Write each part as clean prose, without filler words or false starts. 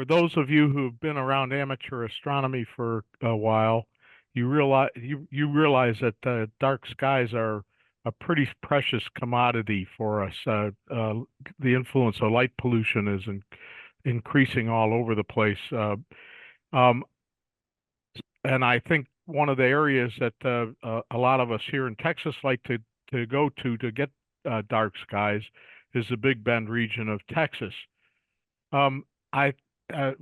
For those of you who've been around amateur astronomy for a while, you realize that dark skies are a pretty precious commodity for us. The influence of light pollution is increasing all over the place, um, and I think one of the areas that a lot of us here in Texas like to go to get dark skies is the Big Bend region of Texas. Um, I uh,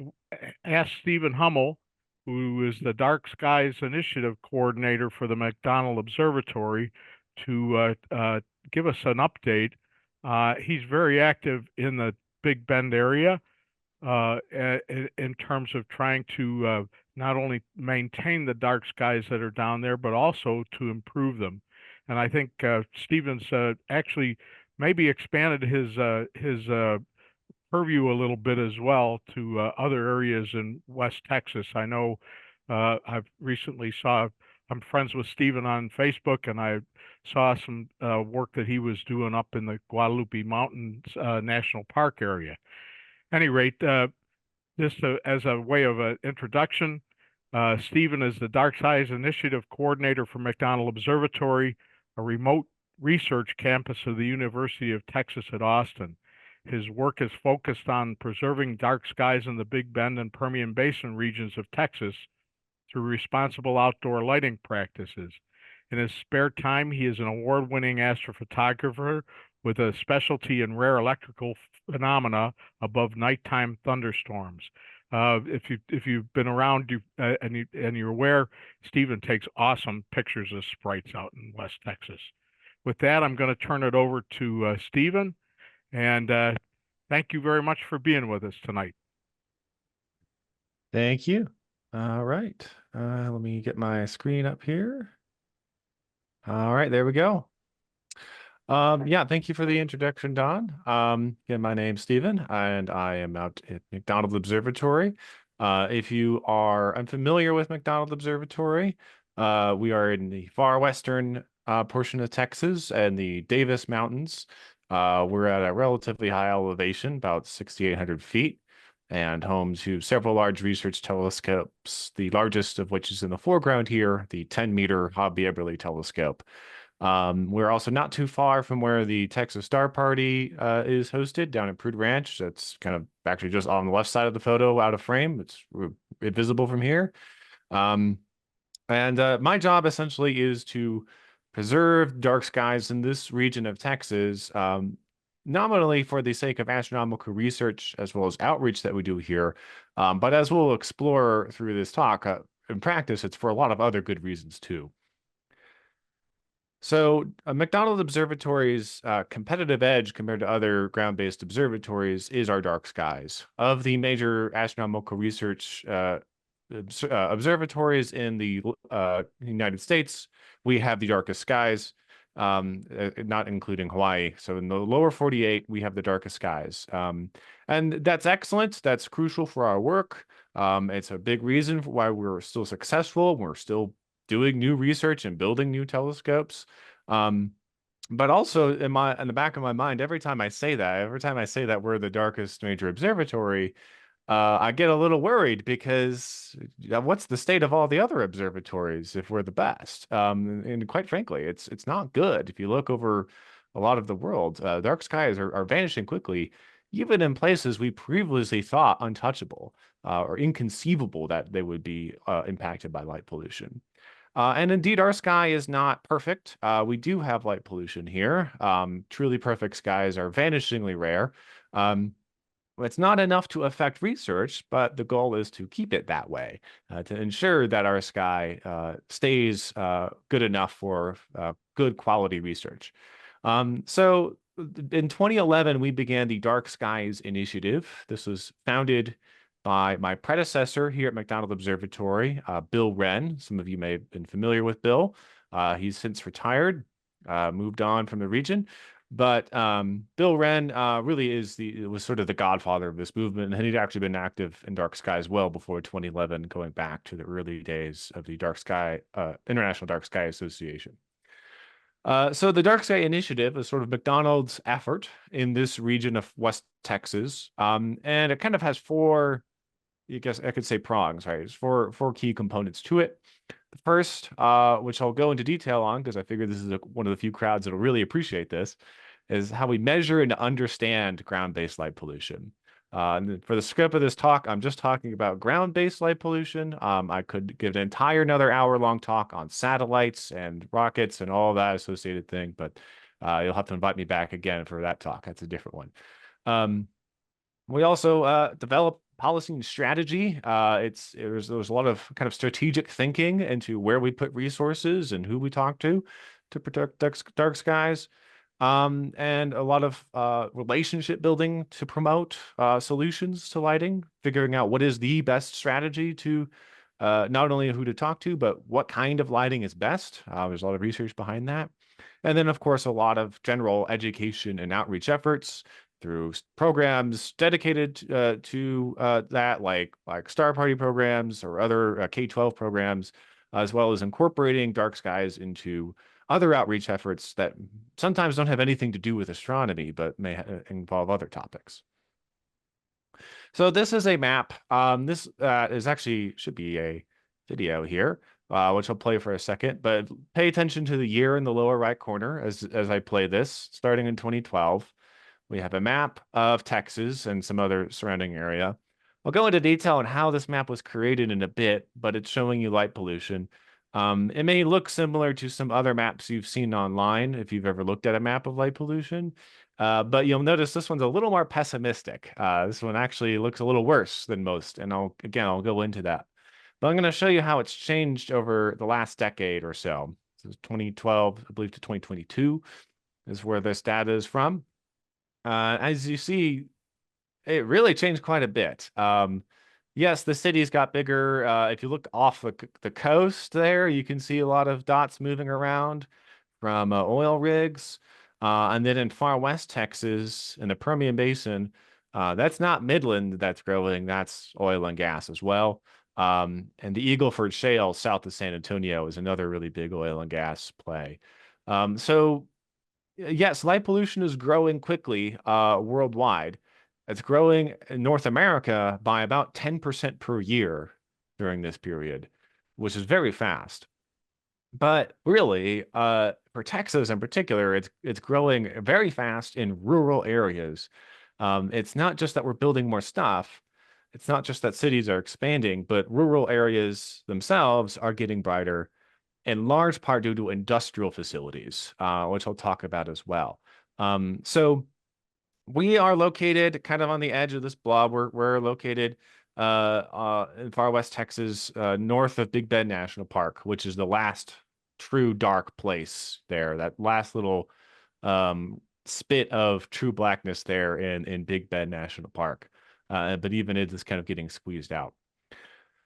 asked Stephen Hummel, who is the Dark Skies Initiative coordinator for the McDonald Observatory, to give us an update. He's very active in the Big Bend area in terms of trying to not only maintain the dark skies that are down there, but also to improve them. And I think Stephen's actually maybe expanded his purview a little bit as well to other areas in West Texas. I know I've recently saw, I'm friends with Stephen on Facebook, and I saw some work that he was doing up in the Guadalupe Mountains National Park area. Any rate, just as a way of an introduction, Stephen is the Dark Skies Initiative Coordinator for McDonald Observatory, a remote research campus of the University of Texas at Austin. His work is focused on preserving dark skies in the Big Bend and Permian Basin regions of Texas through responsible outdoor lighting practices. In his spare time, he is an award-winning astrophotographer with a specialty in rare electrical phenomena above nighttime thunderstorms. If you've been around and you're aware, Stephen takes awesome pictures of sprites out in West Texas. With that, I'm going to turn it over to Stephen, and thank you very much for being with us tonight. Thank you. All right. Let me get my screen up here. All right, there we go. Yeah, thank you for the introduction, Don. Again, my name's Stephen, and I am out at McDonald Observatory. If you are unfamiliar with McDonald Observatory, we are in the far western portion of Texas and the Davis Mountains. We're at a relatively high elevation, about 6,800 feet, and home to several large research telescopes, the largest of which is in the foreground here, the 10-meter Hobby-Eberly telescope. We're also not too far from where the Texas Star Party is hosted down at Prude Ranch. That's kind of actually just on the left side of the photo, out of frame. It's visible from here. My job essentially is to preserve dark skies in this region of Texas, nominally for the sake of astronomical research as well as outreach that we do here. But as we'll explore through this talk, in practice, it's for a lot of other good reasons too. So McDonald Observatory's competitive edge compared to other ground-based observatories is our dark skies. Of the major astronomical research observatories in the United States, we have the darkest skies, not including Hawaii. So in the lower 48, we have the darkest skies. And that's excellent. That's crucial for our work. It's a big reason for why we're still successful. We're still doing new research and building new telescopes. But also in the back of my mind, every time I say that we're the darkest major observatory, I get a little worried because what's the state of all the other observatories if we're the best? And quite frankly, it's not good. If you look over a lot of the world, dark skies are vanishing quickly, even in places we previously thought untouchable or inconceivable that they would be impacted by light pollution. And indeed, our sky is not perfect. We do have light pollution here. Truly perfect skies are vanishingly rare. It's not enough to affect research, but the goal is to keep it that way, to ensure that our sky stays good enough for good quality research. So in 2011, we began the Dark Skies Initiative. This was founded by my predecessor here at McDonald Observatory, Bill Wren. Some of you may have been familiar with Bill. He's since retired, moved on from the region. But Bill Wren really was sort of the godfather of this movement, and he'd actually been active in dark skies well before 2011, going back to the early days of the International Dark Sky Association. So the Dark Sky Initiative is sort of McDonald's effort in this region of West Texas, and it kind of has four I guess I could say prongs, right? There's four key components to it. The first, which I'll go into detail on because I figure this is one of the few crowds that'll really appreciate this, is how we measure and understand ground-based light pollution. And for the scope of this talk, I'm just talking about ground-based light pollution. I could give an entire another hour-long talk on satellites and rockets and all that associated thing, but you'll have to invite me back again for that talk. That's a different one. We also develop policy and strategy. There's a lot of kind of strategic thinking into where we put resources and who we talk to protect dark skies, and a lot of relationship building to promote solutions to lighting, figuring out what is the best strategy to not only who to talk to, but what kind of lighting is best. There's a lot of research behind that. And then, of course, a lot of general education and outreach efforts through programs dedicated to that, like Star Party programs or other K-12 programs, as well as incorporating dark skies into other outreach efforts that sometimes don't have anything to do with astronomy, but may involve other topics. So this is a map. This is actually should be a video here, which I'll play for a second, but pay attention to the year in the lower right corner as I play this, starting in 2012. We have a map of Texas and some other surrounding area. I'll go into detail on how this map was created in a bit, but it's showing you light pollution. It may look similar to some other maps you've seen online if you've ever looked at a map of light pollution, but you'll notice this one's a little more pessimistic. This one actually looks a little worse than most, and I'll go into that. But I'm going to show you how it's changed over the last decade or so. This is 2012, I believe, to 2022 is where this data is from. As you see, it really changed quite a bit. Yes, the cities got bigger. If you look off the coast there, you can see a lot of dots moving around from oil rigs. And then in far west Texas, in the Permian Basin, that's not Midland that's growing, that's oil and gas as well. And the Eagle Shale south of San Antonio is another really big oil and gas play. So yes, light pollution is growing quickly worldwide. It's growing in North America by about 10% per year during this period, which is very fast. But really, for Texas in particular, it's growing very fast in rural areas. It's not just that we're building more stuff. It's not just that cities are expanding, but rural areas themselves are getting brighter, in large part due to industrial facilities, which I'll talk about as well. So we are located kind of on the edge of this blob. We're located in far west Texas, north of Big Bend National Park, which is the last true dark place there. That last little spit of true blackness there in Big Bend National Park. But even it is kind of getting squeezed out.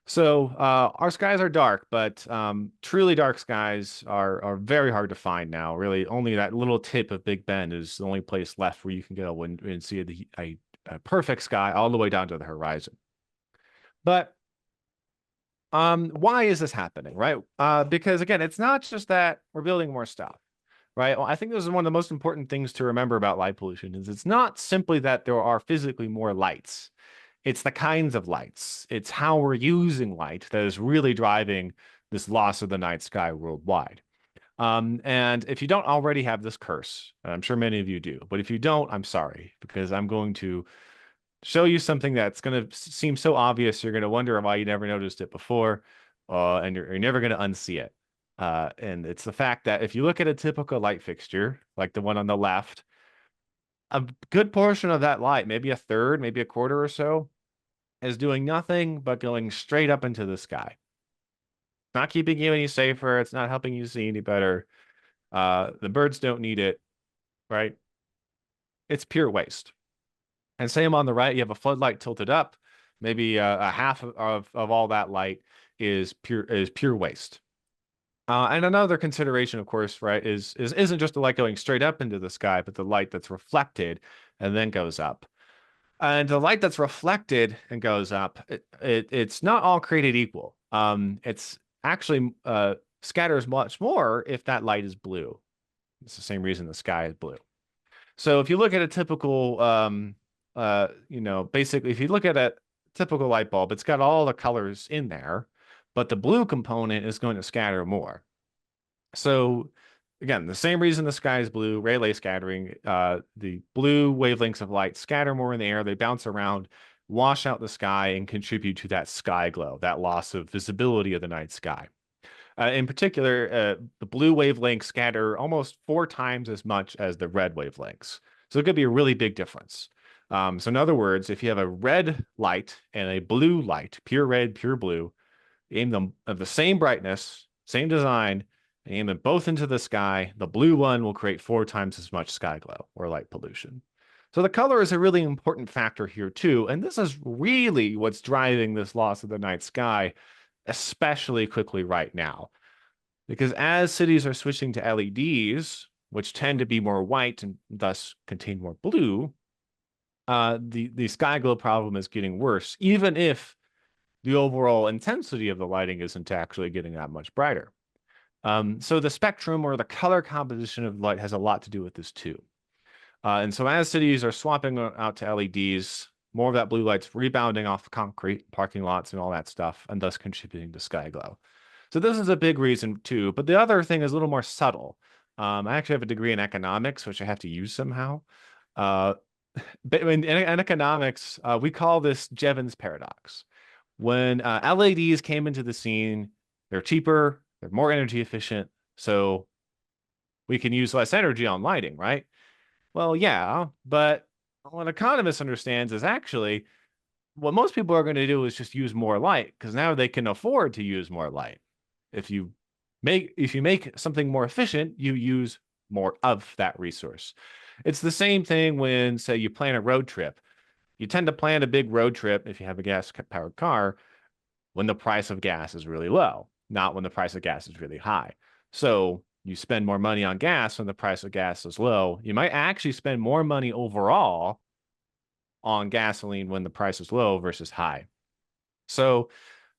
So our skies are dark, but truly dark skies are very hard to find now. Really, only that little tip of Big Bend is the only place left where you can go and see a perfect sky all the way down to the horizon. But why is this happening, right? Because again, it's not just that we're building more stuff, right? Well, I think this is one of the most important things to remember about light pollution is it's not simply that there are physically more lights. It's the kinds of lights. It's how we're using light that is really driving this loss of the night sky worldwide. And if you don't already have this curse, and I'm sure many of you do, but if you don't, I'm sorry, because I'm going to show you something that's going to seem so obvious, you're going to wonder why you never noticed it before, and you're never going to unsee it. And it's the fact that if you look at a typical light fixture, like the one on the left, a good portion of that light, maybe a third, maybe a quarter or so, is doing nothing but going straight up into the sky. Not keeping you any safer. It's not helping you see any better. The birds don't need it, right? It's pure waste. And same on the right, you have a floodlight tilted up. Maybe a half of all that light is pure waste. And another consideration, of course, right, isn't just the light going straight up into the sky, but the light that's reflected and then goes up. And the light that's reflected and goes up, it's not all created equal. It's actually scatters much more if that light is blue. It's the same reason the sky is blue. So if you look at a typical, basically, if you look at typical light bulb. It's got all the colors in there, but the blue component is going to scatter more. So again, the same reason the sky is blue, Rayleigh scattering, the blue wavelengths of light scatter more in the air, they bounce around, wash out the sky, and contribute to that sky glow, that loss of visibility of the night sky. In particular, the blue wavelengths scatter almost 4 times as much as the red wavelengths. So it could be a really big difference. So in other words, if you have a red light and a blue light, pure red, pure blue, aim them of the same brightness, same design, aim them both into the sky, the blue one will create 4 times as much sky glow or light pollution. So the color is a really important factor here too. And this is really what's driving this loss of the night sky, especially quickly right now. Because as cities are switching to LEDs, which tend to be more white and thus contain more blue, the sky glow problem is getting worse, even if the overall intensity of the lighting isn't actually getting that much brighter. So the spectrum or the color composition of light has a lot to do with this too. And so as cities are swapping out to LEDs, more of that blue light's rebounding off concrete, parking lots, and all that stuff, and thus contributing to sky glow. So this is a big reason too. But the other thing is a little more subtle. I actually have a degree in economics, which I have to use somehow. But in economics, we call this Jevons paradox. When LEDs came into the scene, they're cheaper, they're more energy efficient, so we can use less energy on lighting, right? Well, yeah, but what economists understands is actually what most people are going to do is just use more light because now they can afford to use more light. If you make something more efficient, you use more of that resource. It's the same thing when, say, you plan a road trip. You tend to plan a big road trip if you have a gas-powered car when the price of gas is really low, not when the price of gas is really high. So you spend more money on gas when the price of gas is low. You might actually spend more money overall on gasoline when the price is low versus high. So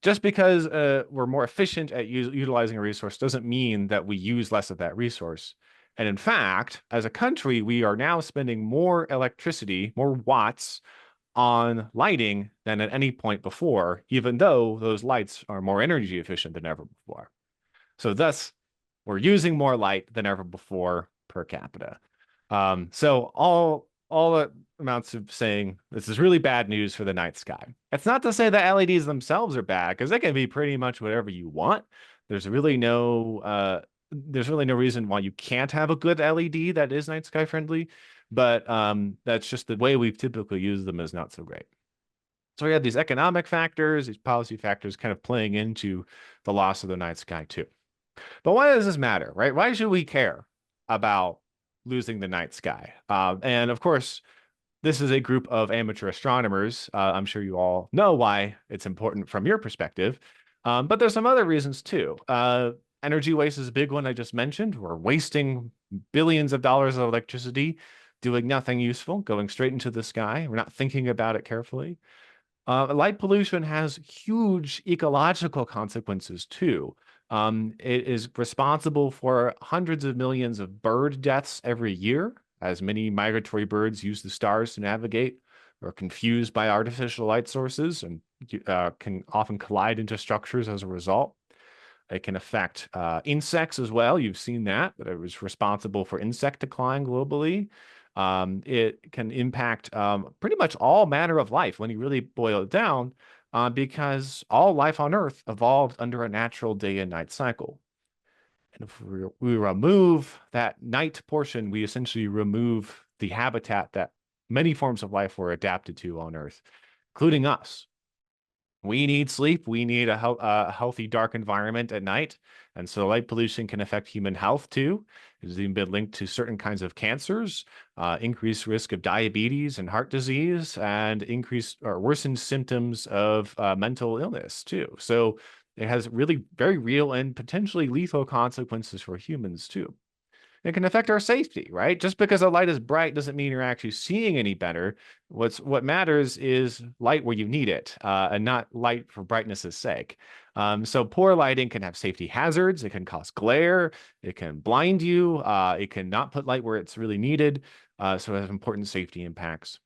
just because we're more efficient at utilizing a resource doesn't mean that we use less of that resource. And in fact, as a country, we are now spending more electricity, more watts on lighting than at any point before, even though those lights are more energy efficient than ever before. So thus, we're using more light than ever before per capita. So all that amounts to saying this is really bad news for the night sky. It's not to say that LEDs themselves are bad, because they can be pretty much whatever you want. There's really no reason why you can't have a good LED that is night sky friendly, but that's just the way we've typically used them is not so great. So we have these economic factors, these policy factors kind of playing into the loss of the night sky too. But why does this matter, right? Why should we care about losing the night sky? And of course, this is a group of amateur astronomers. I'm sure you all know why it's important from your perspective. But there's some other reasons too. Energy waste is a big one I just mentioned. We're wasting billions of dollars of electricity doing nothing useful, going straight into the sky. We're not thinking about it carefully. Light pollution has huge ecological consequences too. It is responsible for hundreds of millions of bird deaths every year, as many migratory birds use the stars to navigate or are confused by artificial light sources and can often collide into structures as a result. It can affect insects as well. You've seen that it was responsible for insect decline globally. It can impact pretty much all manner of life when you really boil it down, because all life on Earth evolved under a natural day and night cycle. And if we remove that night portion, we essentially remove the habitat that many forms of life were adapted to on Earth, including us. We need sleep. We need a healthy, dark environment at night. And so light pollution can affect human health too. It's even been linked to certain kinds of cancers, increased risk of diabetes and heart disease, and increased or worsened symptoms of mental illness too. So it has really very real and potentially lethal consequences for humans too. It can affect our safety, right? Just because a light is bright doesn't mean you're actually seeing any better. What matters is light where you need it, and not light for brightness' sake. So poor lighting can have safety hazards. It can cause glare. It can blind you. It can not put light where it's really needed. So it has important safety impacts.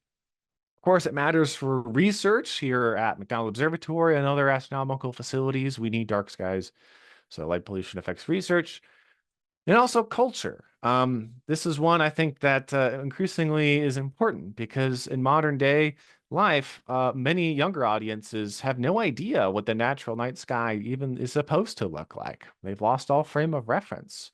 Of course, it matters for research here at McDonald Observatory and other astronomical facilities. We need dark skies. So light pollution affects research. And also culture. This is one I think that increasingly is important because in modern day life, many younger audiences have no idea what the natural night sky even is supposed to look like. They've lost all frame of reference.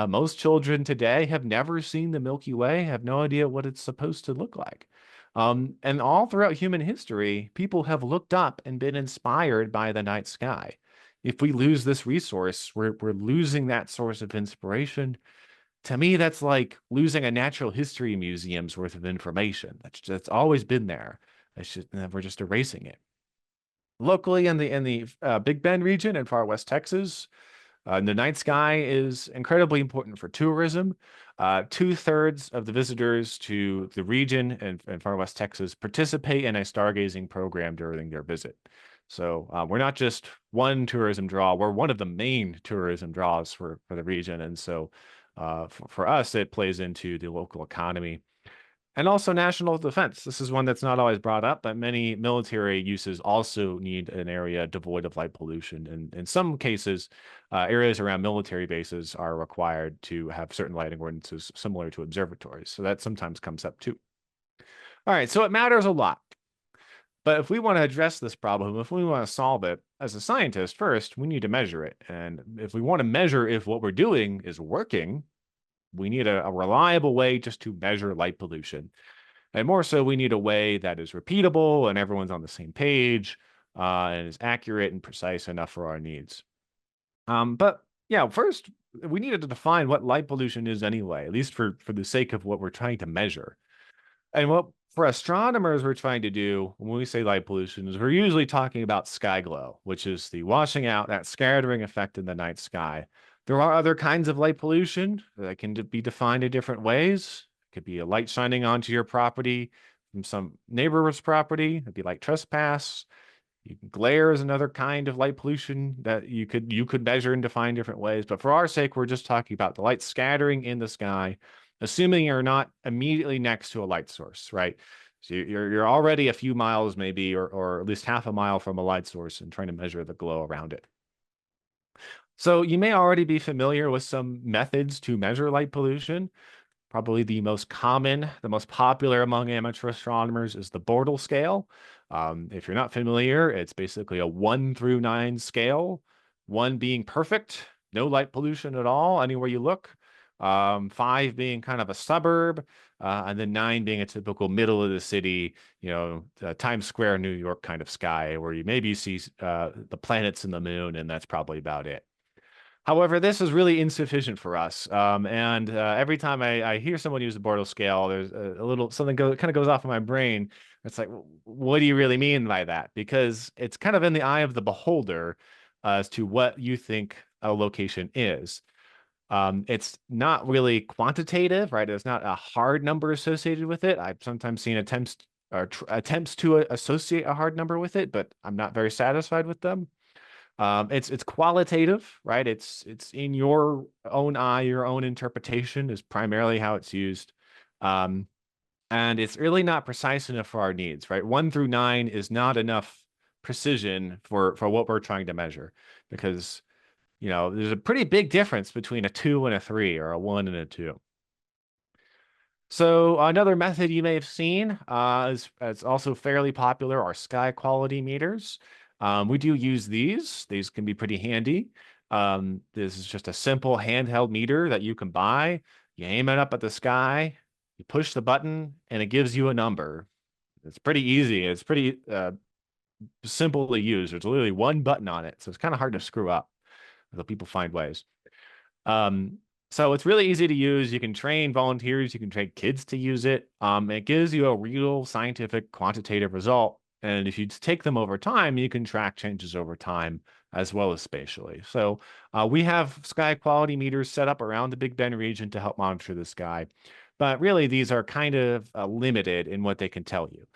Most children today have never seen the Milky Way, have no idea what it's supposed to look like. And all throughout human history, people have looked up and been inspired by the night sky. If we lose this resource, we're losing that source of inspiration. To me, that's like losing a natural history museum's worth of information. That's always been there. We're just erasing it. Locally in the Big Bend region in far west Texas, the night sky is incredibly important for tourism. 2/3 of the visitors to the region in far west Texas participate in a stargazing program during their visit. So we're not just one tourism draw, we're one of the main tourism draws for the region. And so for us, it plays into the local economy. And also national defense. This is one that's not always brought up, but many military uses also need an area devoid of light pollution. And in some cases, areas around military bases are required to have certain lighting ordinances similar to observatories. So that sometimes comes up too. All right, so it matters a lot. But if we want to address this problem, if we want to solve it as a scientist, first, we need to measure it. And if we want to measure if what we're doing is working, we need a reliable way just to measure light pollution. And more so, we need a way that is repeatable and everyone's on the same page and is accurate and precise enough for our needs. But yeah, first, we needed to define what light pollution is anyway, at least for the sake of what we're trying to measure. And what for astronomers we're trying to do when we say light pollution is we're usually talking about sky glow, which is the washing out, that scattering effect in the night sky. There are other kinds of light pollution that can be defined in different ways. It could be a light shining onto your property from some neighbor's property. It'd be like trespass. Glare is another kind of light pollution that you could measure and define different ways. But for our sake, we're just talking about the light scattering in the sky, assuming you're not immediately next to a light source, right? So you're already a few miles maybe, or at least half a mile from a light source and trying to measure the glow around it. So you may already be familiar with some methods to measure light pollution. Probably the most common, the most popular among amateur astronomers is the Bortle scale. If you're not familiar, it's basically a 1 through 9 scale, 1 being perfect, no light pollution at all anywhere you look, 5 being kind of a suburb, and then 9 being a typical middle of the city, Times Square, New York kind of sky where you maybe see the planets and the moon, and that's probably about it. However, this is really insufficient for us. And every time I hear someone use the Bortle scale, there's a little something kind of goes off in my brain. It's like, what do you really mean by that? Because it's kind of in the eye of the beholder as to what you think a location is. It's not really quantitative, right? There's not a hard number associated with it. I've sometimes seen attempts to associate a hard number with it, but I'm not very satisfied with them. It's qualitative, right? It's in your own eye, your own interpretation is primarily how it's used. And it's really not precise enough for our needs, right? 1 through 9 is not enough precision for what we're trying to measure because, there's a pretty big difference between a 2 and a 3 or a 1 and a 2. So another method you may have seen is also fairly popular are sky quality meters. We do use these. These can be pretty handy. This is just a simple handheld meter that you can buy. You aim it up at the sky, you push the button, and it gives you a number. It's pretty easy. It's pretty simple to use. There's literally one button on it, so it's kind of hard to screw up. Though people find ways. So it's really easy to use. You can train volunteers. You can train kids to use it. It gives you a real scientific quantitative result. And if you take them over time, you can track changes over time as well as spatially. So we have sky quality meters set up around the Big Bend region to help monitor the sky. But really, these are kind of limited in what they can tell you.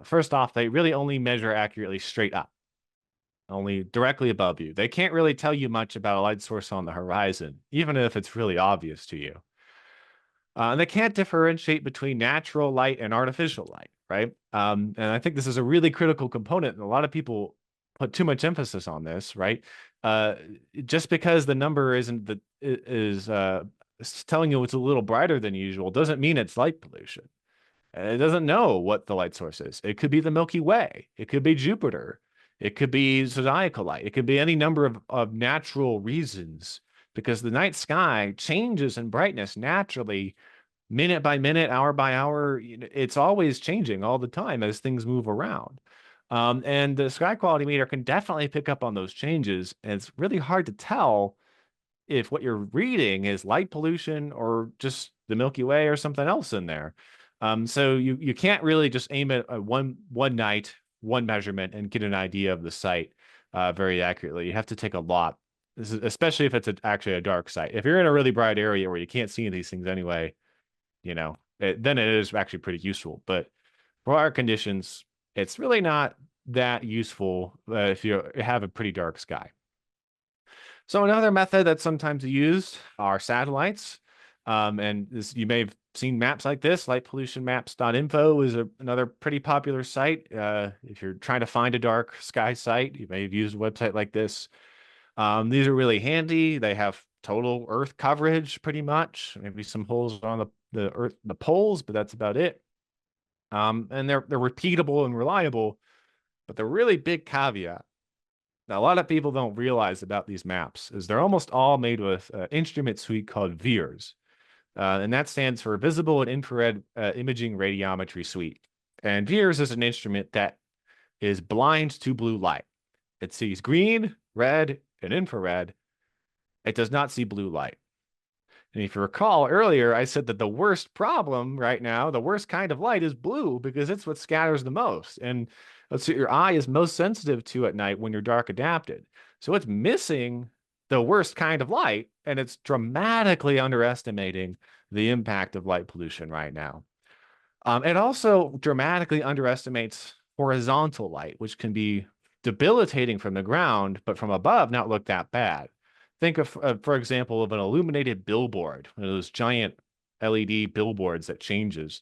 First off, they really only measure accurately straight up, only directly above you. They can't really tell you much about a light source on the horizon, even if it's really obvious to you. And they can't differentiate between natural light and artificial light, right? And I think this is a really critical component, and a lot of people put too much emphasis on this, right? Uh, just because the number isn't the is telling you it's a little brighter than usual doesn't mean it's light pollution. And it doesn't know what the light source is. It could be the Milky Way. It could be Jupiter. It could be zodiacal light. It could be any number of natural reasons because the night sky changes in brightness naturally, minute by minute, hour by hour. It's always changing all the time as things move around. And the sky quality meter can definitely pick up on those changes. And it's really hard to tell if what you're reading is light pollution or just the Milky Way or something else in there. So you can't really just aim at one night, one measurement, and get an idea of the site very accurately. You have to take a lot. This is especially if it's actually a dark site. If you're in a really bright area where you can't see these things anyway, then it is actually pretty useful. But for our conditions, it's really not that useful if you have a pretty dark sky. So another method that's sometimes used are satellites. And you may have seen maps like this. Lightpollutionmaps.info is another pretty popular site. If you're trying to find a dark sky site, you may have used a website like this. These are really handy. They have total Earth coverage pretty much. Maybe some holes on the poles, but that's about it. And they're repeatable and reliable. But the really big caveat that a lot of people don't realize about these maps is they're almost all made with an instrument suite called VIIRS. And that stands for Visible and Infrared Imaging Radiometry Suite. And VIIRS is an instrument that is blind to blue light. It sees green, red, and infrared. It does not see blue light. And if you recall earlier, I said that the worst problem right now, the worst kind of light is blue because it's what scatters the most. And that's what your eye is most sensitive to at night when you're dark adapted. So it's missing the worst kind of light, and it's dramatically underestimating the impact of light pollution right now. It also dramatically underestimates horizontal light, which can be debilitating from the ground, but from above not look that bad. Think of, for example, of an illuminated billboard, one of those giant LED billboards that changes.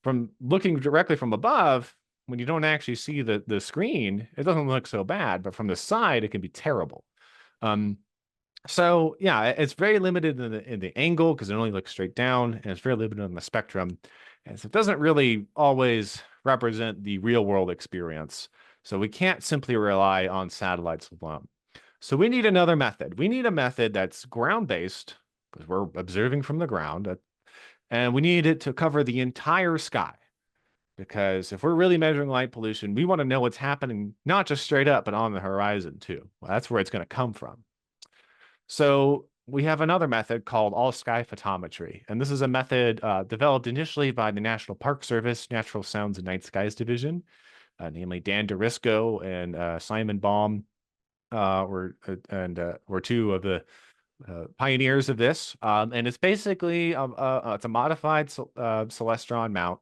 From looking directly from above, when you don't actually see the screen, it doesn't look so bad, but from the side, it can be terrible. So yeah, it's very limited in the angle because it only looks straight down, and it's very limited on the spectrum. And so it doesn't really always represent the real world experience. So we can't simply rely on satellites alone. So we need another method. We need a method that's ground-based because we're observing from the ground, and we need it to cover the entire sky. Because if we're really measuring light pollution, we want to know what's happening, not just straight up, but on the horizon too. Well, that's where it's going to come from. So we have another method called all-sky photometry. And this is a method developed initially by the National Park Service Natural Sounds and Night Skies Division, namely Dan Dorisco and Simon Baum were two of the pioneers of this. And it's basically it's a modified Celestron mount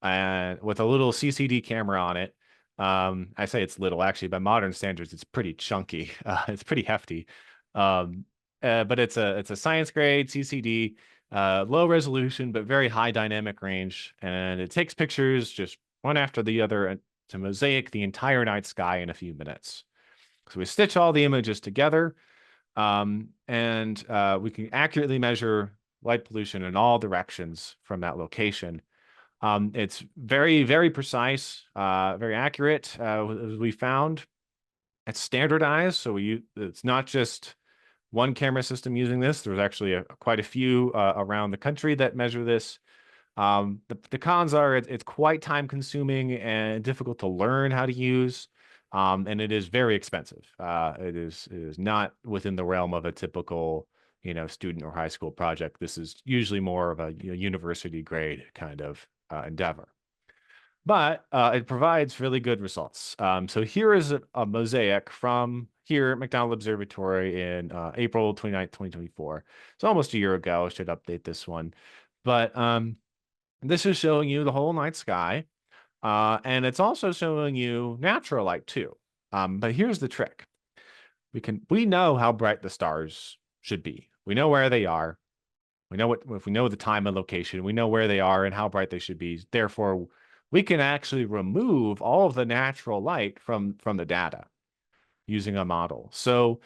and with a little CCD camera on it. I say it's little, actually, by modern standards, it's pretty chunky. It's pretty hefty. But it's a science grade CCD, low resolution, but very high dynamic range. And it takes pictures just one after the other to mosaic the entire night sky in a few minutes. So we stitch all the images together, and we can accurately measure light pollution in all directions from that location. It's very, very precise, very accurate, as we found. It's standardized, so it's not just one camera system using this. There's actually quite a few around the country that measure this. The cons are it's quite time consuming and difficult to learn how to use. And it is very expensive. It is not within the realm of a typical, student or high school project. This is usually more of a university grade kind of endeavor. But it provides really good results. So here is a mosaic from here at McDonald Observatory in April 29th, 2024. It's almost a year ago. I should update this one. But this is showing you the whole night sky. And it's also showing you natural light too. But here's the trick. We know how bright the stars should be. We know where they are. We know if we know the time and location, we know where they are and how bright they should be. Therefore, we can actually remove all of the natural light from the data using a model. So,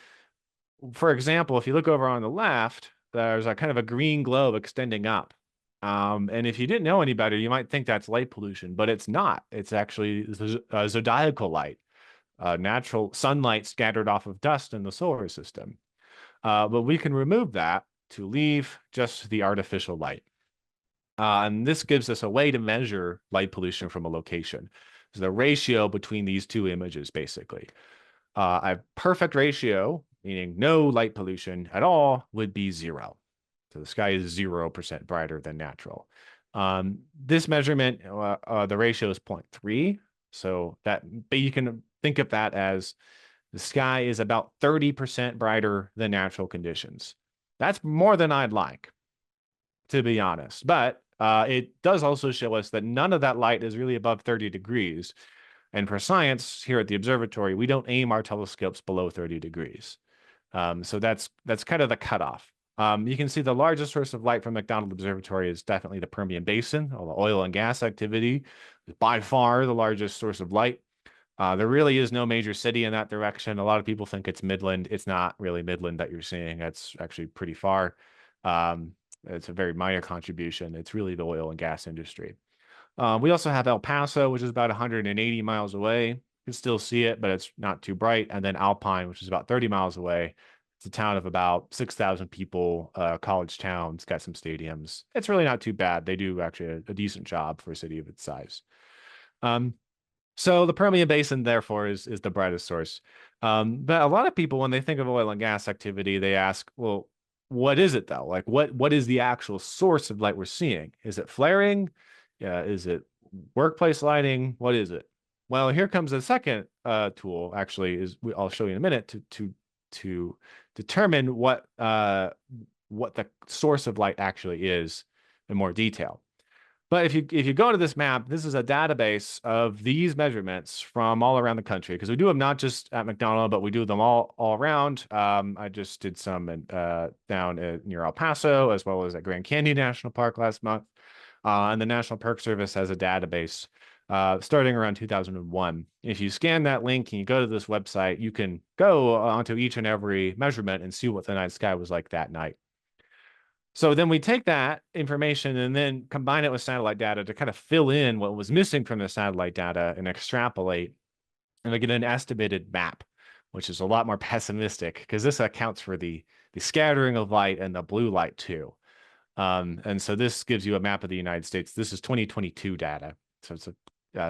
for example, if you look over on the left, there's a kind of a green globe extending up. And if you didn't know any better, you might think that's light pollution, but it's not. It's actually zodiacal light, natural sunlight scattered off of dust in the solar system. But we can remove that to leave just the artificial light. And this gives us a way to measure light pollution from a location. So the ratio between these two images, basically. A perfect ratio, meaning no light pollution at all, would be 0. So the sky is 0% brighter than natural. This measurement, the ratio is 0.3. So that, but you can think of that as the sky is about 30% brighter than natural conditions. That's more than I'd like, to be honest. But it does also show us that none of that light is really above 30 degrees. And for science here at the observatory, we don't aim our telescopes below 30 degrees. So that's kind of the cutoff. You can see the largest source of light from McDonald Observatory is definitely the Permian Basin. All the oil and gas activity is by far the largest source of light. There really is no major city in that direction. A lot of people think it's Midland. It's not really Midland that you're seeing. It's actually pretty far. It's a very minor contribution. It's really the oil and gas industry. We also have El Paso, which is about 180 miles away. You can still see it, but it's not too bright. And then Alpine, which is about 30 miles away. It's a town of about 6,000 people, college town. It's got some stadiums. It's really not too bad. They do actually a decent job for a city of its size. So the Permian Basin, therefore, is the brightest source. But a lot of people, when they think of oil and gas activity, they ask, well, what is it though? Like what is the actual source of light we're seeing? Is it flaring? Is it workplace lighting? What is it? Well, here comes the second tool. Actually, I'll show you in a minute to determine what the source of light actually is in more detail. But if you go to this map, this is a database of these measurements from all around the country, because we do them not just at McDonald, but we do them all around. I just did some down near El Paso, as well as at Grand Canyon National Park last month. And the National Park Service has a database starting around 2001. If you scan that link and you go to this website, you can go onto each and every measurement and see what the night sky was like that night. So then we take that information and then combine it with satellite data to kind of fill in what was missing from the satellite data and extrapolate, and we get an estimated map, which is a lot more pessimistic because this accounts for the scattering of light and the blue light too. And so this gives you a map of the United States. This is 2022 data, so it's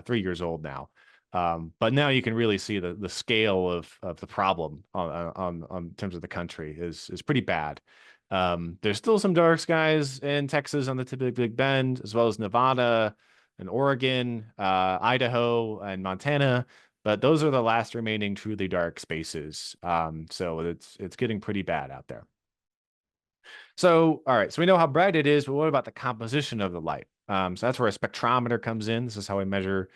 3 years old now. But now you can really see the scale of the problem on terms of the country is pretty bad. There's still some dark skies in Texas on the tip of Big Bend, as well as Nevada and Oregon, Idaho and Montana. But those are the last remaining truly dark spaces. So it's getting pretty bad out there. So, all right, so we know how bright it is, but what about the composition of the light? So that's where a spectrometer comes in. This is how we measure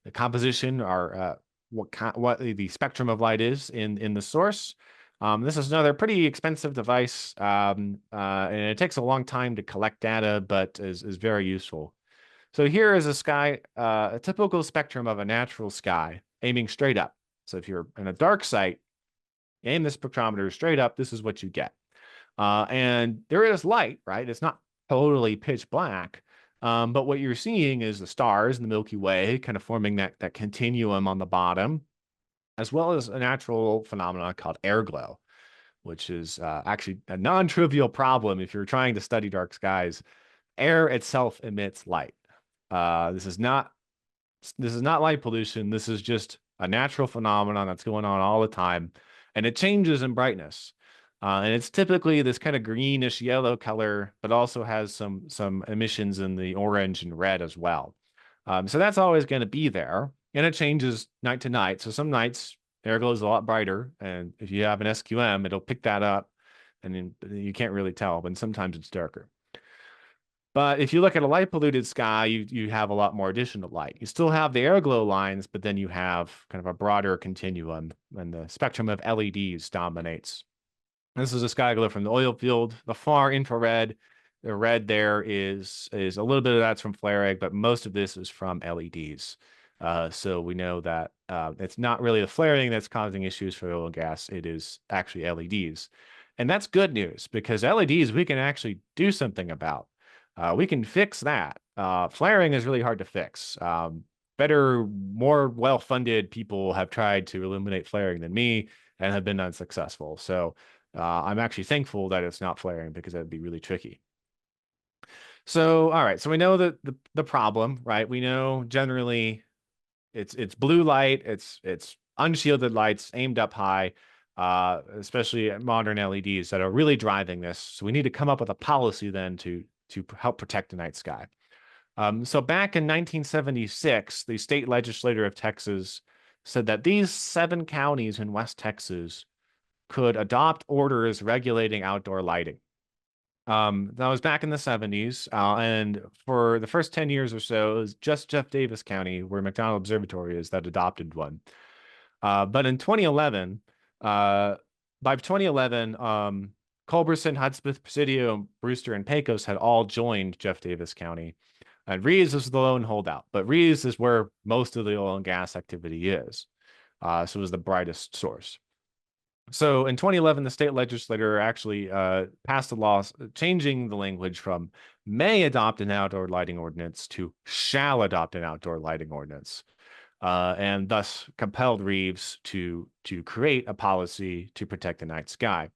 the composition or what the spectrum of light is in the source. This is another pretty expensive device, and it takes a long time to collect data, but is very useful. So here is a typical spectrum of a natural sky, aiming straight up. So if you're in a dark site, aim the spectrometer straight up, this is what you get. And there is light, right? It's not totally pitch black, but what you're seeing is the stars in the Milky Way kind of forming that continuum on the bottom, as well as a natural phenomenon called air glow, which is actually a non-trivial problem if you're trying to study dark skies. Air itself emits light. This is not light pollution. This is just a natural phenomenon that's going on all the time, and it changes in brightness. And it's typically this kind of greenish yellow color, but also has some emissions in the orange and red as well. So that's always going to be there, and it changes night to night. So some nights air glow is a lot brighter, and if you have an SQM, it'll pick that up, and then you can't really tell. But sometimes it's darker. But if you look at a light polluted sky, you have a lot more additional light. You still have the air glow lines, but then you have kind of a broader continuum, and the spectrum of LEDs dominates. This is a sky glow from the oil field, the far infrared, The red there is a little bit of that's from flaring, but most of this is from LEDs. So we know that it's not really the flaring that's causing issues for oil and gas. It is actually LEDs. And that's good news because LEDs we can actually do something about. We can fix that. Flaring is really hard to fix. Better, more well-funded people have tried to eliminate flaring than me and have been unsuccessful. So I'm actually thankful that it's not flaring because that'd be really tricky. So, all right. So we know that the problem, right? We know generally it's blue light, it's unshielded lights aimed up high, especially modern LEDs that are really driving this. So we need to come up with a policy then to help protect the night sky. So back in 1976, the state legislature of Texas said that these 7 counties in West Texas could adopt orders regulating outdoor lighting. That was back in the 70s, and for the first 10 years or so, it was just Jeff Davis County, where McDonald Observatory is, that adopted one. But in 2011, by 2011, Culberson, Hudspeth, Presidio, Brewster, and Pecos had all joined Jeff Davis County. And Reeves was the lone holdout, but Reeves is where most of the oil and gas activity is. So it was the brightest source. So in 2011, the state legislature actually passed a law changing the language from may adopt an outdoor lighting ordinance to shall adopt an outdoor lighting ordinance, and thus compelled Reeves to create a policy to protect the night sky.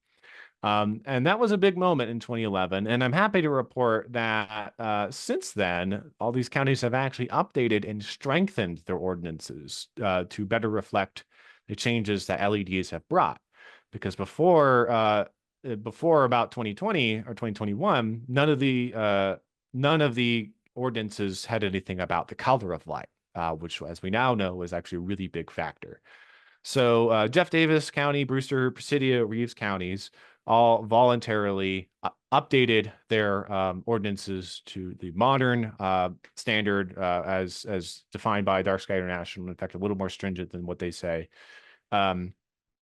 And that was a big moment in 2011. And I'm happy to report that since then, all these counties have actually updated and strengthened their ordinances to better reflect the changes that LEDs have brought. Because before about 2020 or 2021, none of the ordinances had anything about the color of light, which, as we now know, is actually a really big factor. So Jeff Davis County, Brewster, Presidio, Reeves counties all voluntarily updated their ordinances to the modern standard as defined by DarkSky International. In fact, a little more stringent than what they say.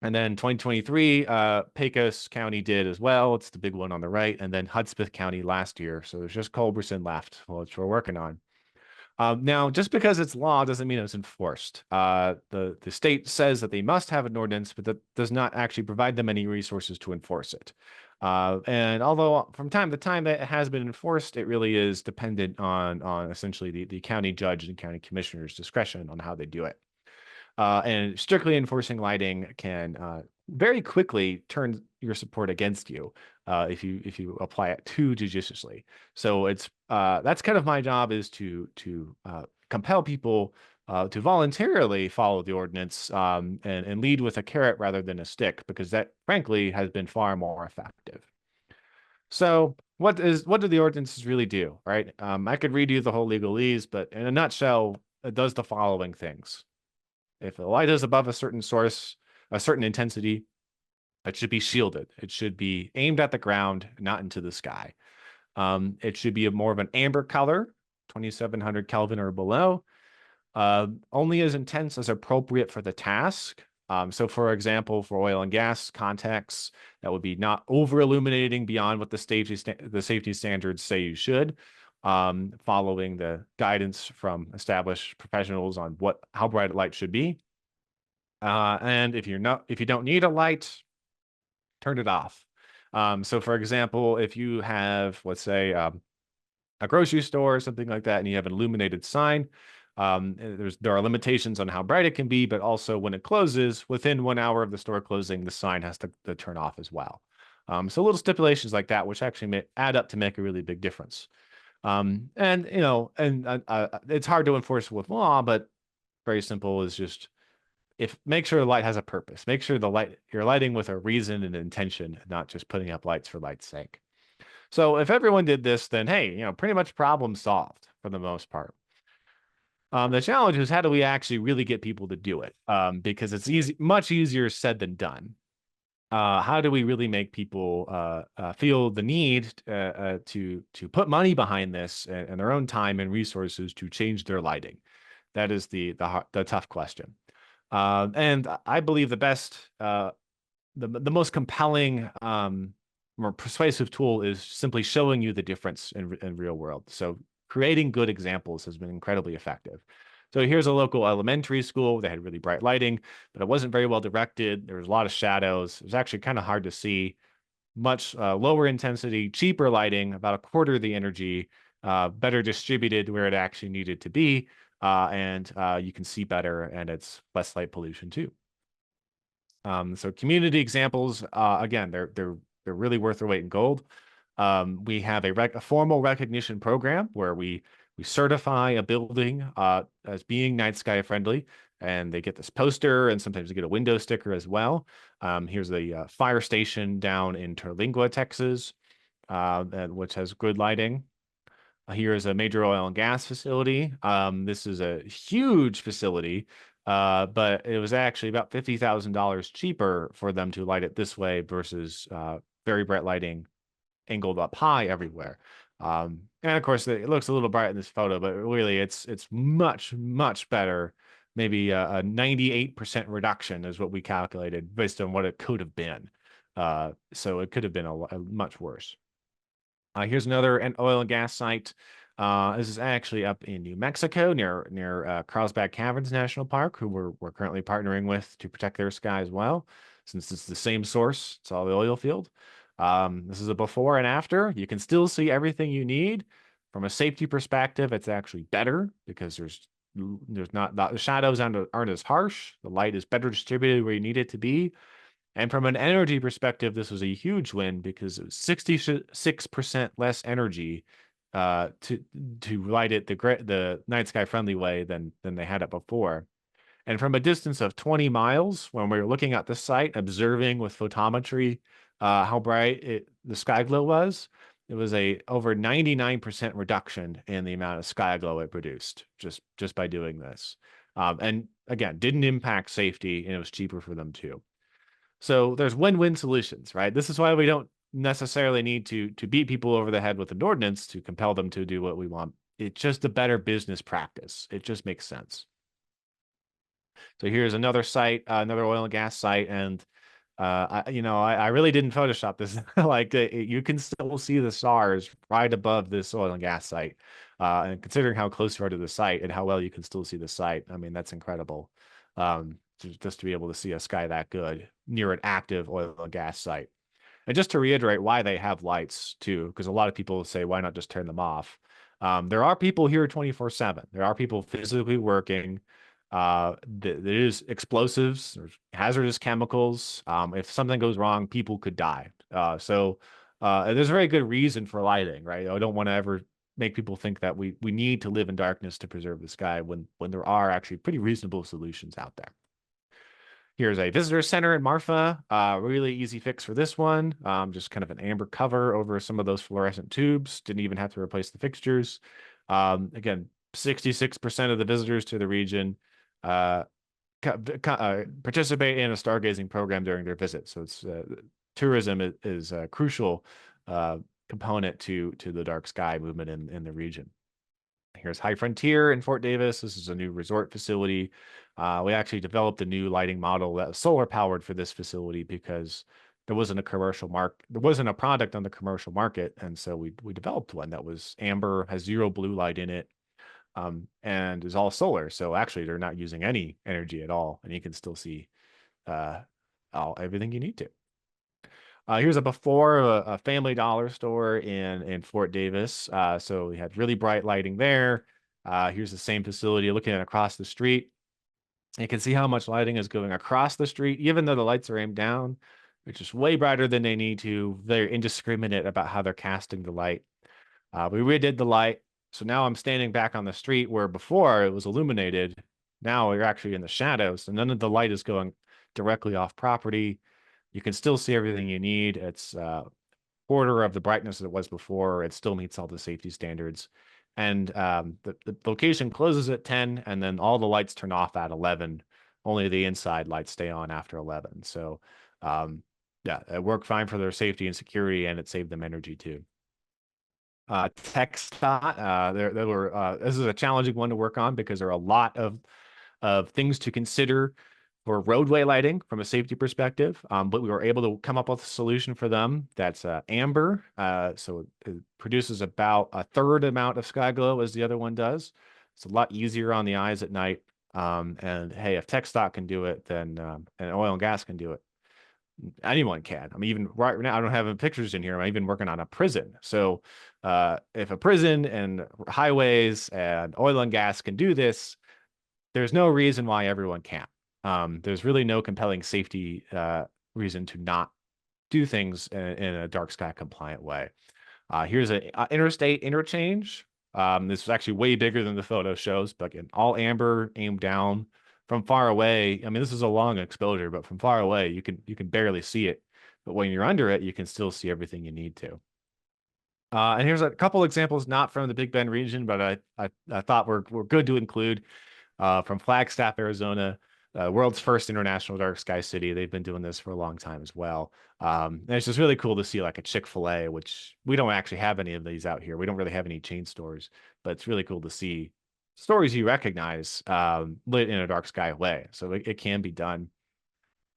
And then 2023, Pecos County did as well. It's the big one on the right. And then Hudspeth County last year. So there's just Culberson left, which we're working on. Now, just because it's law doesn't mean it's enforced. The state says that they must have an ordinance, but that does not actually provide them any resources to enforce it. And although from time to time that it has been enforced, it really is dependent on essentially the county judge and county commissioner's discretion on how they do it. And strictly enforcing lighting can very quickly turn your support against you if you apply it too judiciously. So it's that's kind of my job, is to compel people to voluntarily follow the ordinance and lead with a carrot rather than a stick, because that frankly has been far more effective. So what do the ordinances really do, right? I could read you the whole legalese, but in a nutshell, it does the following things. If the light is above a certain source, a certain intensity, it should be shielded. It should be aimed at the ground, not into the sky. It should be more of an amber color, 2700 Kelvin or below, only as intense as appropriate for the task. So for example, for oil and gas contexts, that would be not over illuminating beyond what the safety standards say you should, following the guidance from established professionals on how bright a light should be. And if you don't need a light, turn it off. So for example, if you have, let's say, a grocery store or something like that, and you have an illuminated sign, there are limitations on how bright it can be, but also when it closes, within 1 hour of the store closing, the sign has to turn off as well. So little stipulations like that, which actually may add up to make a really big difference. And it's hard to enforce with law, but very simple is just make sure the light has a purpose. Make sure you're lighting with a reason and intention, not just putting up lights for light's sake. So if everyone did this, then hey, pretty much problem solved for the most part. The challenge is, how do we actually really get people to do it? Because it's much easier said than done. How do we really make people feel the need to put money behind this and their own time and resources to change their lighting? That is the tough question. And I believe the most compelling more persuasive tool is simply showing you the difference in real world. So creating good examples has been incredibly effective. So here's a local elementary school. They had really bright lighting, but it wasn't very well directed. There was a lot of shadows. It was actually kind of hard to see. Much lower intensity, cheaper lighting, about a quarter of the energy, better distributed where it actually needed to be, and you can see better, and it's less light pollution too. So community examples, again, they're really worth their weight in gold. We have a formal recognition program where we certify a building as being night sky friendly, and they get this poster, and sometimes they get a window sticker as well. Here's the fire station down in Terlingua, Texas, which has good lighting. Here is a major oil and gas facility. This is a huge facility, but it was actually about $50,000 cheaper for them to light it this way versus very bright lighting angled up high everywhere. And of course, it looks a little bright in this photo, but really it's much, much better. Maybe a 98% reduction is what we calculated based on what it could have been. So it could have been a much worse. Here's another oil and gas site. This is actually up in New Mexico near Carlsbad Caverns National Park, who we're currently partnering with to protect their sky as well, since it's the same source. It's all the oil field. This is a before and after. You can still see everything you need. From a safety perspective, it's actually better because there's not the shadows aren't as harsh. The light is better distributed where you need it to be. And from an energy perspective, this was a huge win because it was 66% less energy to light it the night sky friendly way than they had it before. And from a distance of 20 miles, when we were looking at the site, observing with photometry how bright the sky glow was, it was a over 99% reduction in the amount of sky glow it produced just by doing this. And again, didn't impact safety, and it was cheaper for them too. So there's win-win solutions, right? This is why we don't necessarily need to beat people over the head with an ordinance to compel them to do what we want. It's just a better business practice. It just makes sense. So here's another site, another oil and gas site, and I really didn't Photoshop this. Like you can still see the stars right above this oil and gas site, and considering how close you are to the site and how well you can still see the site, I mean that's incredible. Just to be able to see a sky that good near an active oil and gas site. And just to reiterate why they have lights too, because a lot of people say, why not just turn them off? There are people here 24/7. There are people physically working. There is explosives or hazardous chemicals. If something goes wrong, people could die. So there's a very good reason for lighting, right? I don't want to ever make people think that we need to live in darkness to preserve the sky when there are actually pretty reasonable solutions out there. Here's a visitor center in Marfa. Really easy fix for this one. Just kind of an amber cover over some of those fluorescent tubes. Didn't even have to replace the fixtures. Again, 66% of the visitors to the region participate in a stargazing program during their visit. So it's tourism is a crucial component to the dark sky movement in the region. Here's High Frontier in Fort Davis. This is a new resort facility. We actually developed a new lighting model that was solar powered for this facility because there wasn't a product on the commercial market, and so we developed one that was amber, has zero blue light in it, and is all solar. So actually, they're not using any energy at all, and you can still see everything you need to. Here's a before a Family Dollar store in Fort Davis. So we had really bright lighting there. Here's the same facility looking at across the street. You can see how much lighting is going across the street, even though the lights are aimed down, which is way brighter than they need to. They're indiscriminate about how they're casting the light. We redid the light. So now I'm standing back on the street where before it was illuminated. Now you're actually in the shadows, so none of the light is going directly off property. You can still see everything you need. It's quarter of the brightness that it was before. It still meets all the safety standards. And the location closes at 10, and then all the lights turn off at 11. Only the inside lights stay on after 11. So yeah, it worked fine for their safety and security, and it saved them energy too. TxDOT, this is a challenging one to work on because there are a lot of things to consider for roadway lighting from a safety perspective, but we were able to come up with a solution for them that's amber. So it produces about a third amount of sky glow as the other one does. It's a lot easier on the eyes at night. And hey, if tech stock can do it, then and oil and gas can do it. Anyone can. I mean, even right now, I don't have any pictures in here. I'm even working on a prison. So if a prison and highways and oil and gas can do this, there's no reason why everyone can't. There's really no compelling safety reason to not do things in a dark sky compliant way. Here's an interstate interchange. This is actually way bigger than the photo shows, but again, all amber, aimed down from far away. I mean, this is a long exposure, but from far away, you can barely see it. But when you're under it, you can still see everything you need to. And here's a couple examples, not from the Big Bend region, but I thought were good to include from Flagstaff, Arizona, world's first international dark sky city. They've been doing this for a long time as well. And it's just really cool to see like a Chick-fil-A, which we don't actually have any of these out here. We don't really have any chain stores, but it's really cool to see stories you recognize lit in a dark sky way. So it can be done.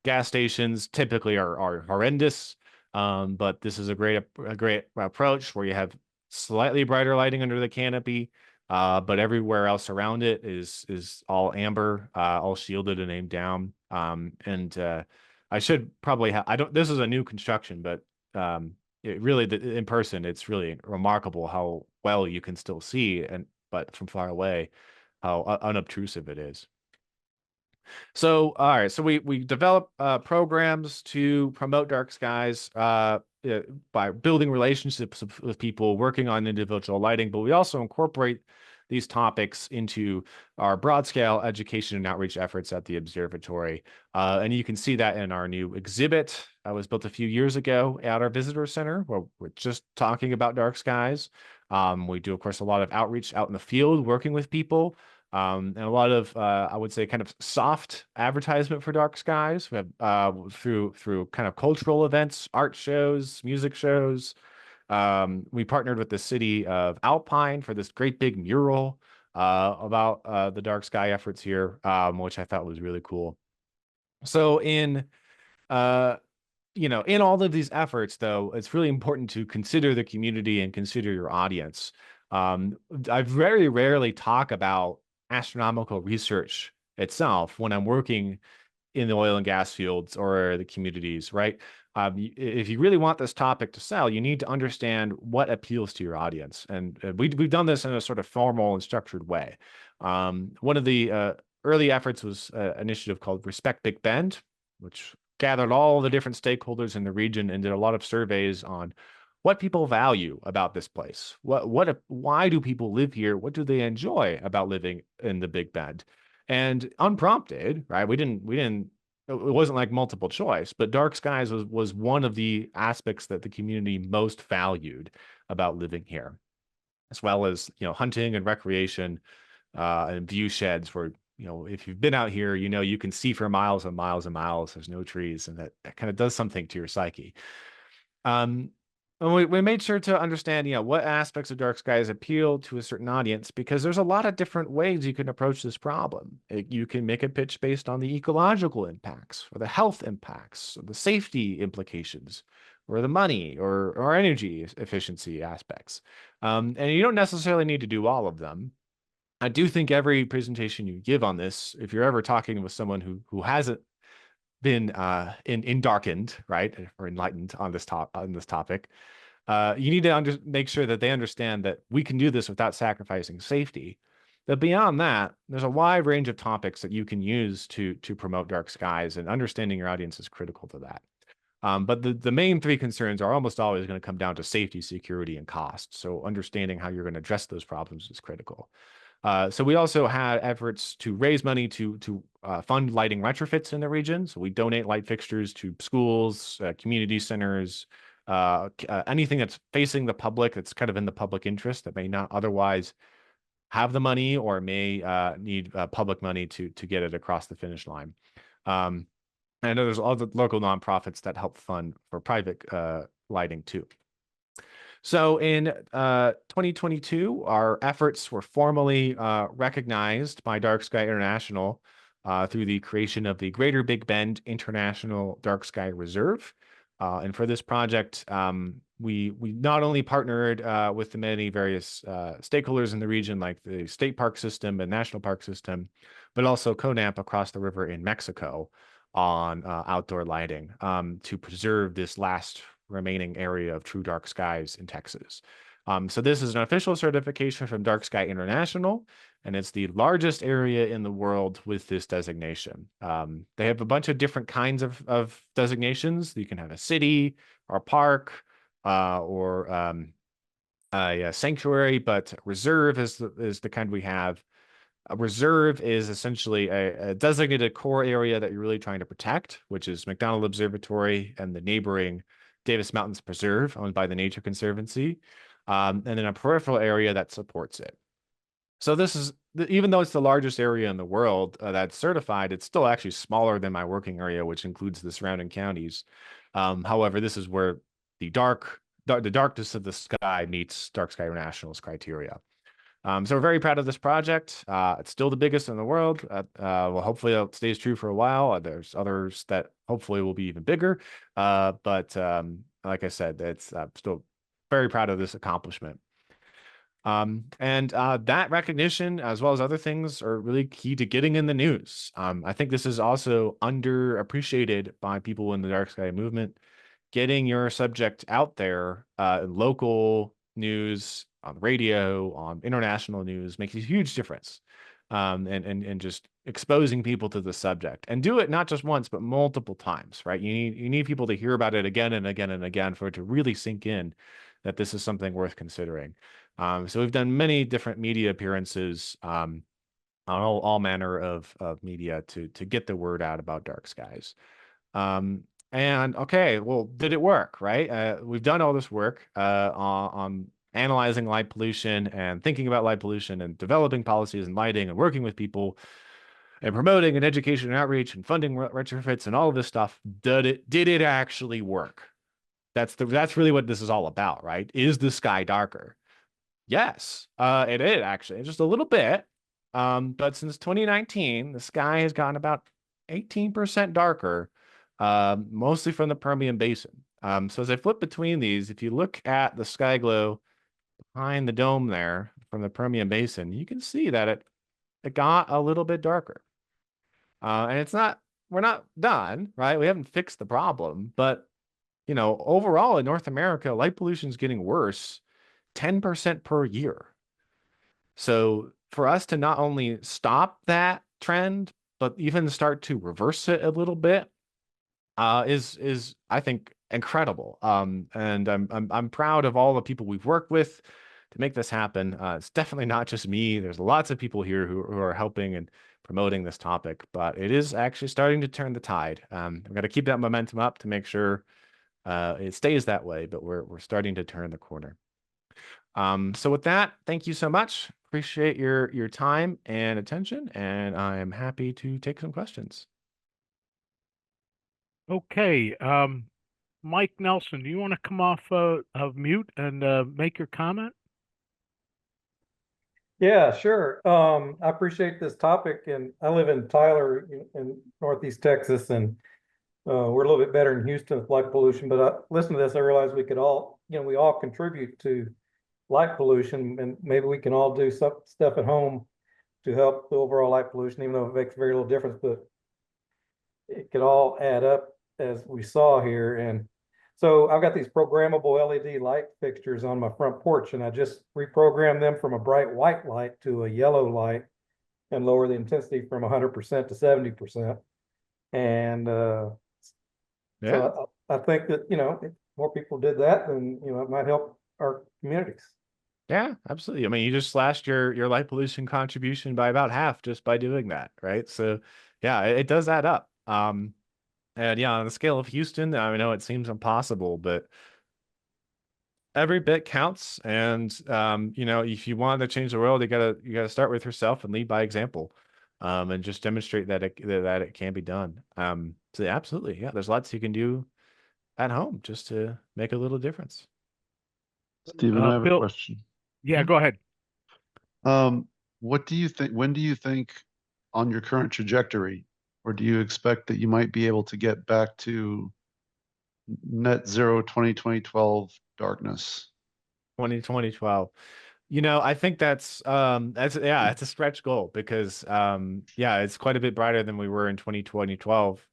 Gas stations typically are horrendous, but this is a great approach where you have slightly brighter lighting under the canopy, but everywhere else around it is all amber, all shielded and aimed down. I should probably have, I don't, this is a new construction, but it really, in person, it's really remarkable how well you can still see, but from far away, how unobtrusive it is. So, all right. So we develop programs to promote dark skies by building relationships with people, working on individual lighting, but we also incorporate these topics into our broad scale education and outreach efforts at the observatory. And you can see that in our new exhibit that was built a few years ago at our visitor center, where we're just talking about dark skies. We do, of course, a lot of outreach out in the field, working with people. And a lot of, I would say, kind of soft advertisement for dark skies. We have through kind of cultural events, art shows, music shows. We partnered with the city of Alpine for this great big mural about the dark sky efforts here, which I thought was really cool. So in in all of these efforts, though, it's really important to consider the community and consider your audience. I very rarely talk about astronomical research itself when I'm working in the oil and gas fields or the communities, right? If you really want this topic to sell, you need to understand what appeals to your audience. And we've done this in a sort of formal and structured way. One of the early efforts was an initiative called Respect Big Bend, which gathered all the different stakeholders in the region and did a lot of surveys on what people value about this place. Why do people live here? What do they enjoy about living in the Big Bend? And unprompted, right? It wasn't like multiple choice, but dark skies was one of the aspects that the community most valued about living here, as well as, hunting and recreation, and view sheds where, if you've been out here, you can see for miles and miles and miles. There's no trees, and that kind of does something to your psyche. And we made sure to understand, what aspects of dark skies appeal to a certain audience, because there's a lot of different ways you can approach this problem. You can make a pitch based on the ecological impacts, or the health impacts, or the safety implications, or the money or energy efficiency aspects. And you don't necessarily need to do all of them. I do think every presentation you give on this, if you're ever talking with someone who hasn't been in darkened, right, or enlightened on this topic, you need to make sure that they understand that we can do this without sacrificing safety. But beyond that, there's a wide range of topics that you can use to promote dark skies, and understanding your audience is critical to that. But the main three concerns are almost always going to come down to safety, security, and cost. So understanding how you're going to address those problems is critical. So we also had efforts to raise money to fund lighting retrofits in the region. So we donate light fixtures to schools, community centers, anything that's facing the public, that's kind of in the public interest, that may not otherwise have the money or may need public money to get it across the finish line. I know there's other local nonprofits that help fund for private lighting too. So in 2022, our efforts were formally recognized by DarkSky International through the creation of the Greater Big Bend International Dark Sky Reserve. And for this project, we not only partnered with the many various stakeholders in the region, like the state park system and national park system, but also CONAMP across the river in Mexico on outdoor lighting to preserve this last remaining area of true dark skies in Texas. So this is an official certification from DarkSky International, and it's the largest area in the world with this designation. They have a bunch of different kinds of designations. You can have a city or a park or a sanctuary, but reserve is the kind we have. A reserve is essentially a designated core area that you're really trying to protect, which is McDonald Observatory and the neighboring Davis Mountains Preserve, owned by the Nature Conservancy, and then a peripheral area that supports it. So this is, even though it's the largest area in the world that's certified, it's still actually smaller than my working area, which includes the surrounding counties. However, this is where the darkness of the sky meets DarkSky International's criteria. So we're very proud of this project. It's still the biggest in the world. Well, hopefully it stays true for a while. There's others that hopefully will be even bigger. But like I said, it's still very proud of this accomplishment. And that recognition, as well as other things, are really key to getting in the news. I think this is also underappreciated by people in the dark sky movement. Getting your subject out there, local news, on the radio, on international news, makes a huge difference. And just exposing people to the subject, and do it not just once, but multiple times, right? You need people to hear about it again and again and again for it to really sink in that this is something worth considering. So we've done many different media appearances, on all manner of media to get the word out about dark skies. And okay, well, did it work, right? We've done all this work on analyzing light pollution and thinking about light pollution and developing policies and lighting and working with people and promoting and education and outreach and funding retrofits and all of this stuff. Did it actually work? That's really what this is all about, right? Is the sky darker? Yes, it is actually, just a little bit. But since 2019, the sky has gotten about 18% darker, mostly from the Permian Basin. So as I flip between these, if you look at the sky glow behind the dome there from the Permian Basin, you can see that it got a little bit darker. And we're not done, right? We haven't fixed the problem, but overall in North America, light pollution is getting worse 10% per year. So for us to not only stop that trend, but even start to reverse it a little bit, is I think incredible. And I'm proud of all the people we've worked with to make this happen. It's definitely not just me. There's lots of people here who are helping and promoting this topic, but it is actually starting to turn the tide. We've got to keep that momentum up to make sure it stays that way, but we're starting to turn the corner. So with that, thank you so much. Appreciate your time and attention, and I am happy to take some questions. Okay, Mike Nelson, do you want to come off of mute and make your comment? Yeah, sure. I appreciate this topic, and I live in Tyler in Northeast Texas, and we're a little bit better in Houston with light pollution. But I listened to this, I realized we could all, we all contribute to light pollution, and maybe we can all do some stuff at home to help the overall light pollution, even though it makes very little difference. But it could all add up, as we saw here. And so I've got these programmable LED light fixtures on my front porch, and I just reprogrammed them from a bright white light to a yellow light and lower the intensity from 100% to 70%. And so I think that, if more people did that, then, it might help our communities. Yeah, absolutely. I mean, you just slashed your light pollution contribution by about half just by doing that, right? So yeah, it does add up. And yeah, on the scale of Houston, I know it seems impossible, but every bit counts. And if you want to change the world, you gotta start with yourself and lead by example, and just demonstrate that it can be done. So yeah, absolutely, yeah. There's lots you can do at home just to make a little difference. Stephen, I have a Bill, question. yeah, go ahead. What do you think? When do you think on your current trajectory, or do you expect that you might be able to get back to net zero 2012 darkness? 2012. I think that's yeah, it's a stretch goal because yeah, it's quite a bit brighter than we were in 2012.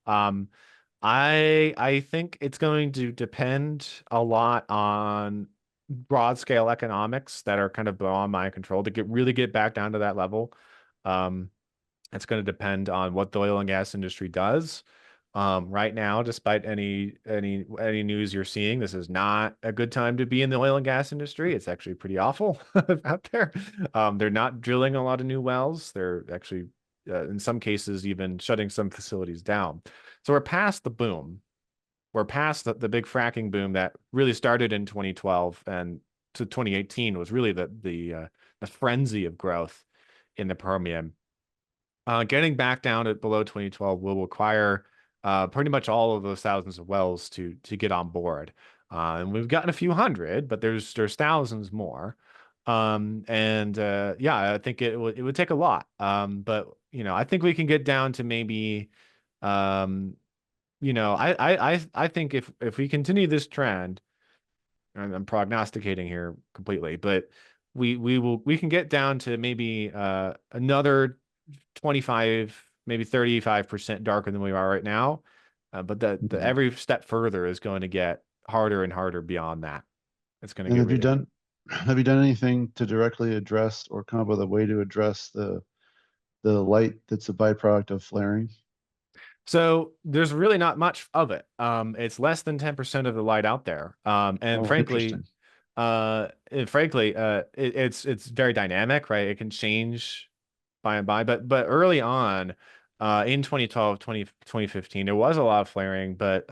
I think it's going to depend a lot on broad scale economics that are kind of beyond my control to really get back down to that level. Um, it's going to depend on what the oil and gas industry does. Right now, despite any news you're seeing, this is not a good time to be in the oil and gas industry. It's actually pretty awful out there. They're not drilling a lot of new wells. They're actually, in some cases, even shutting some facilities down. So we're past the boom. We're past the big fracking boom that really started in 2012 and to 2018 was really the frenzy of growth in the Permian. Getting back down to below 2012 will require pretty much all of those thousands of wells to get on board. And we've gotten a few hundred, but there's thousands more. Yeah, I think it would take a lot. But I think we can get down to maybe I think if we continue this trend, and I'm prognosticating here completely, but we can get down to maybe another 25, maybe 35% darker than we are right now. But every step further is going to get harder and harder beyond that. It's going to And get have you done anything to directly address or come up with a way to address the light that's a byproduct of flaring? So there's really not much of it. It's less than 10% of the light out there. And frankly, Interesting. it's very dynamic, right? It can change by and by, but early on, in 2012, 2015, there was a lot of flaring, but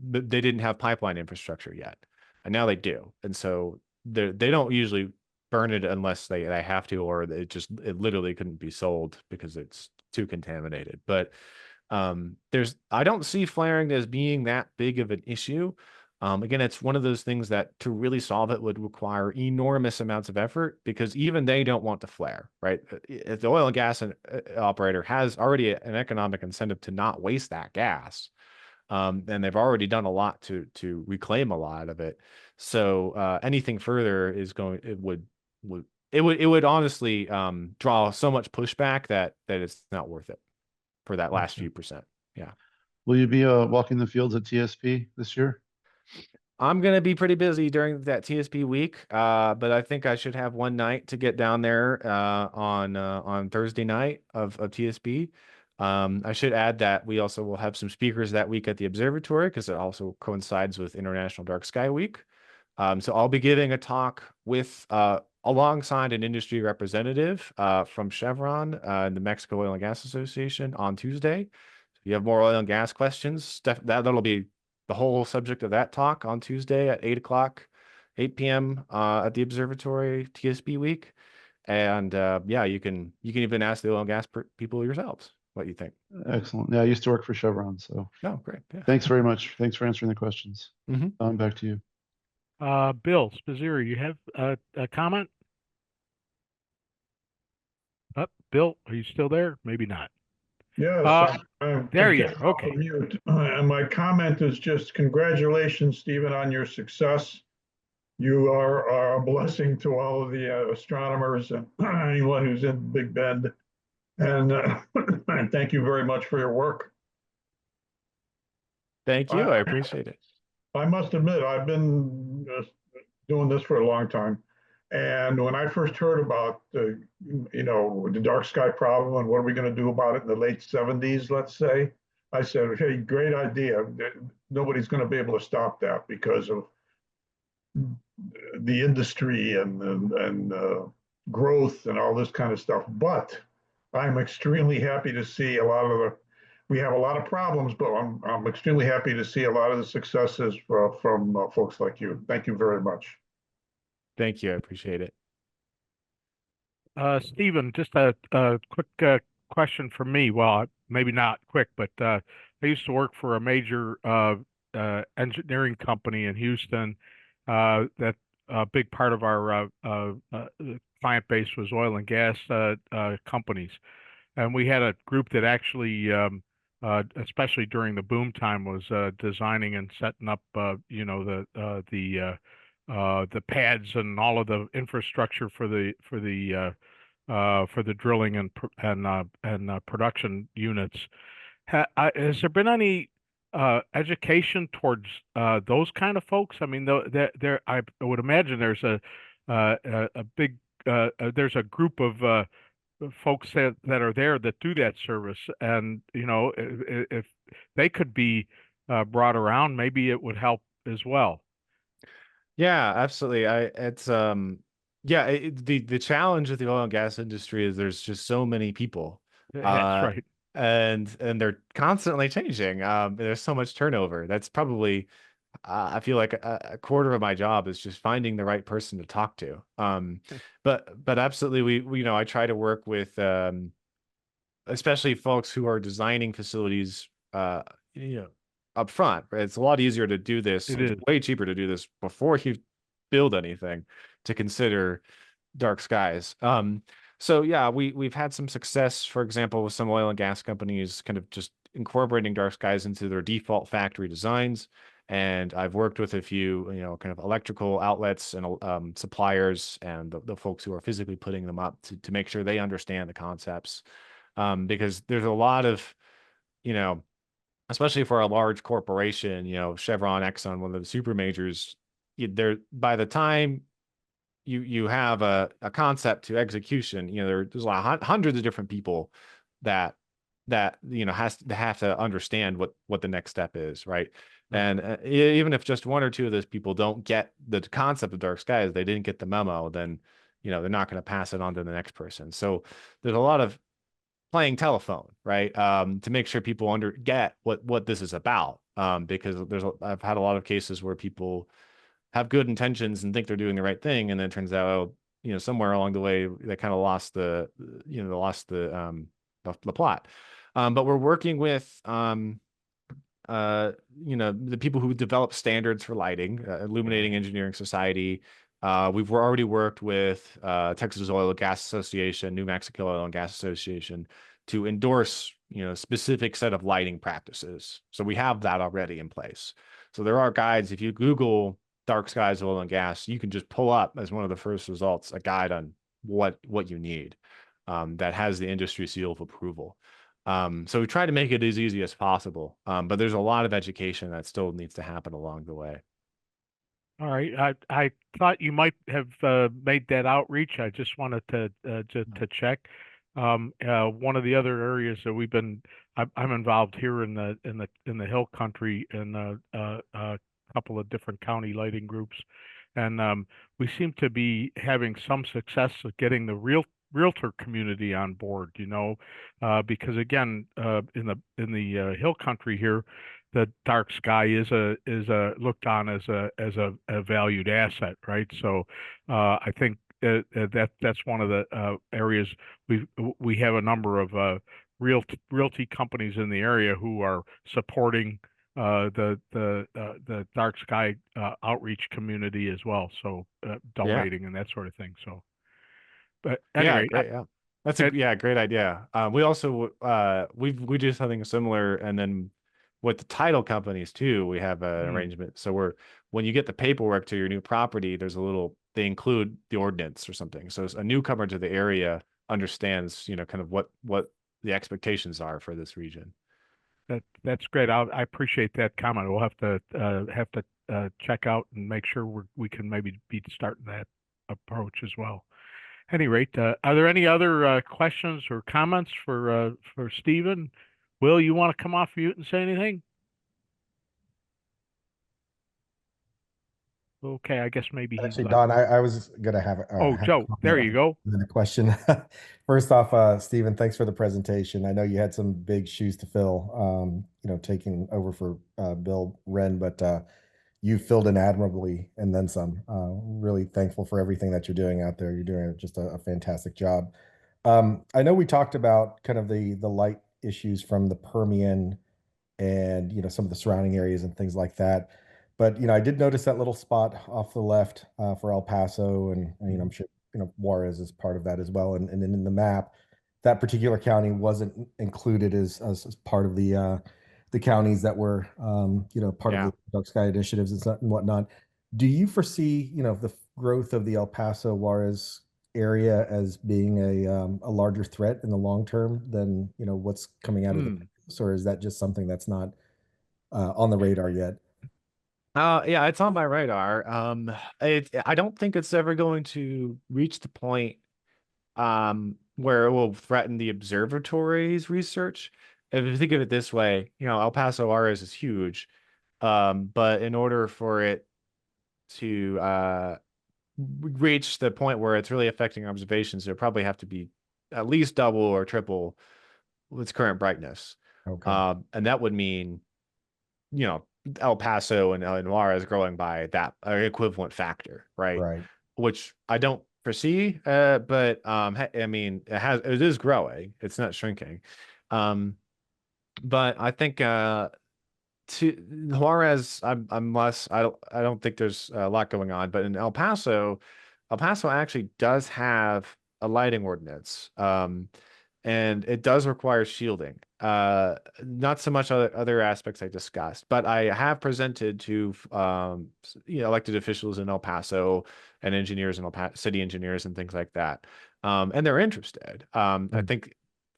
they didn't have pipeline infrastructure yet, and now they do. And so they don't usually burn it unless they have to, or it literally couldn't be sold because it's too contaminated. But I don't see flaring as being that big of an issue. Again, it's one of those things that to really solve it would require enormous amounts of effort because even they don't want to flare, right? If the oil and gas operator has already an economic incentive to not waste that gas, and they've already done a lot to reclaim a lot of it. So anything further it would honestly draw so much pushback that it's not worth it for that last few percent. Yeah. Will you be walking the fields at TSP this year? I'm going to be pretty busy during that TSP week, but I think I should have one night to get down there on Thursday night of TSP. I should add that we also will have some speakers that week at the observatory because it also coincides with International Dark Sky Week. So I'll be giving a talk with alongside an industry representative from Chevron and the Mexico Oil and Gas Association on Tuesday. If you have more oil and gas questions, that'll be the whole subject of that talk on Tuesday at 8 o'clock, 8 p.m. At the observatory TSP week. And yeah, you can even ask the oil and gas people yourselves what you think. Excellent. Yeah, I used to work for Chevron, so. Oh, great. Yeah. Thanks very much. Thanks for answering the questions. Back to you. Bill Spizzeri, you have a comment? Bill, are you still there? Maybe not. Yes, there you are. Okay. Mute. And my comment is just congratulations, Stephen, on your success. You are a blessing to all of the astronomers and anyone who's in Big Bend. And thank you very much for your work. Thank you. I appreciate it. I must admit, I've been doing this for a long time. And when I first heard about the dark sky problem and what are we going to do about it in the late 70s, let's say, I said, hey, great idea. Nobody's going to be able to stop that because of the industry and growth and all this kind of stuff. But I'm extremely happy to see we have a lot of problems, but I'm extremely happy to see a lot of the successes from folks like you. Thank you very much. Thank you. I appreciate it. Stephen, just a quick question from me. Well, maybe not quick, but I used to work for a major engineering company in Houston. That a big part of our client base was oil and gas companies. and we had a group that actually, especially during the boom time, was designing and setting up, the pads and all of the infrastructure for the drilling and production units. Has there been any education towards those kind of folks? I mean, I would imagine there's a big there's a group of folks that are there that do that service, and if they could be brought around, maybe it would help as well. Yeah, absolutely. The challenge of the oil and gas industry is there's just so many people. That's right. And they're constantly changing. There's so much turnover. That's probably I feel like a quarter of my job is just finding the right person to talk to. But absolutely, I try to work with especially folks who are designing facilities, up front, right? It's a lot easier to do this. It It's is. way cheaper to do this before you build anything to consider dark skies. So yeah, we've had some success, for example, with some oil and gas companies kind of just incorporating dark skies into their default factory designs. And I've worked with a few, kind of electrical outlets and suppliers and the folks who are physically putting them up to make sure they understand the concepts. Because there's a lot of, especially for a large corporation, Chevron, Exxon, one of the super majors, by the time you have a concept to execution, there's a lot, hundreds of different people that have to understand what the next step is, right? And even if just one or two of those people don't get the concept of dark skies, they didn't get the memo, then they're not going to pass it on to the next person. So there's a lot of playing telephone, right? To make sure people get what this is about. Because I've had a lot of cases where people have good intentions and think they're doing the right thing, and then it turns out, somewhere along the way they kind of lost the plot. But we're working with the people who develop standards for lighting, Illuminating Engineering Society. We've already worked with Texas Oil and Gas Association, New Mexico Oil and Gas Association to endorse, specific set of lighting practices. So we have that already in place. So there are guides. If you Google dark skies oil and gas, you can just pull up as one of the first results a guide on what you need that has the industry seal of approval. So we try to make it as easy as possible. But there's a lot of education that still needs to happen along the way. All right. I thought you might have made that outreach. I just wanted to check. One of the other areas that I'm involved here in the Hill Country in a couple of different county lighting groups, and we seem to be having some success of getting the realtor community on board. Because again, in the Hill Country here, the dark sky is a looked on as a valued asset, right? So I think that's one of the areas we have a number of realty companies in the area who are supporting the dark sky outreach community as well. So donating and that sort of thing. So, but anyway, great. Yeah, that's a great idea. We also we do something similar, and then with the title companies too, we have an arrangement. So when you get the paperwork to your new property, they include the ordinance or something. So a newcomer to the area understands, kind of what the expectations are for this region. That's great. I appreciate that comment. We'll have to check out and make sure we can maybe be starting that approach as well. At any rate, are there any other questions or comments for Stephen? Will, you want to come off mute and say anything? Okay, I guess maybe he's Actually, left. Don, I was gonna have Oh, Joe, there you go. and then a question. First off, Stephen, thanks for the presentation. I know you had some big shoes to fill, taking over for Bill Wren, but you filled in admirably and then some. Really thankful for everything that you're doing out there. You're doing just a fantastic job. I know we talked about kind of the light issues from the Permian and some of the surrounding areas and things like that. But I did notice that little spot off the left for El Paso, and I'm sure Juarez is part of that as well. And then in the map, that particular county wasn't included as part of the counties that were, part of Yeah. the Dark Sky initiatives and whatnot. Do you foresee, the growth of the El Paso Juarez area as being a larger threat in the long term than, what's coming out of the coast, or is that just something that's not on the radar yet? Yeah, it's on my radar. I don't think it's ever going to reach the point where it will threaten the observatory's research. If you think of it this way, El Paso Juarez is huge, but in order for it to reach the point where it's really affecting observations, there probably have to be at least double or triple its current brightness. Okay. And that would mean, El Paso and Juarez growing by that equivalent factor, right? Right. Which I don't foresee, but I mean, it is growing. It's not shrinking. But I think to Juarez, I'm less. I don't think there's a lot going on. But in El Paso actually does have a lighting ordinance. And it does require shielding. Not so much other aspects I discussed, but I have presented to elected officials in El Paso and engineers in El Paso, city engineers and things like that, and they're interested. I think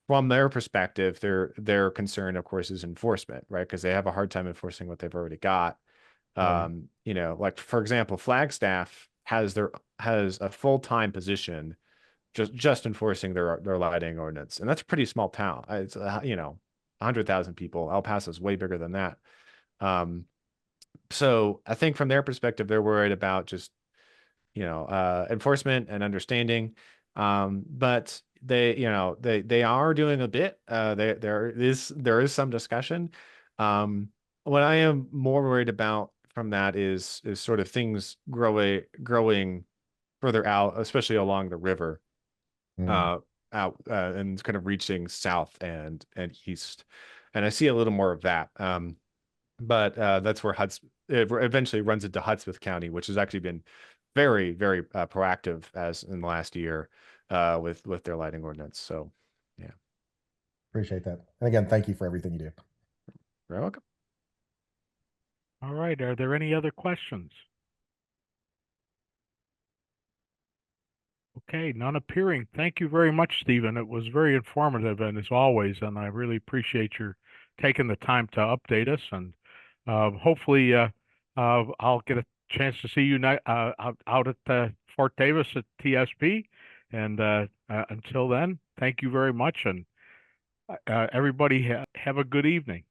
from their perspective, their concern, of course, is enforcement, right? Because they have a hard time enforcing what they've already got. Right. Like for example, Flagstaff has a full-time position just enforcing their lighting ordinance, and that's a pretty small town. It's 100,000 people. El Paso's way bigger than that. So I think from their perspective, they're worried about just enforcement and understanding. But they are doing a bit. There is some discussion. What I am more worried about from that is sort of things growing further out, especially along the river. Mm. Out and kind of reaching south and east, and I see a little more of that. But that's where it eventually runs into Hudspeth County, which has actually been very, very proactive as in the last year with their lighting ordinance. So, yeah, Appreciate that. And again, thank you for everything you do. you're welcome. All right. Are there any other questions? Okay, none appearing. Thank you very much, Stephen. It was very informative, and as always, and I really appreciate your taking the time to update us. And hopefully, I'll get a chance to see you out at Fort Davis at TSP. And until then, thank you very much, and everybody have a good evening.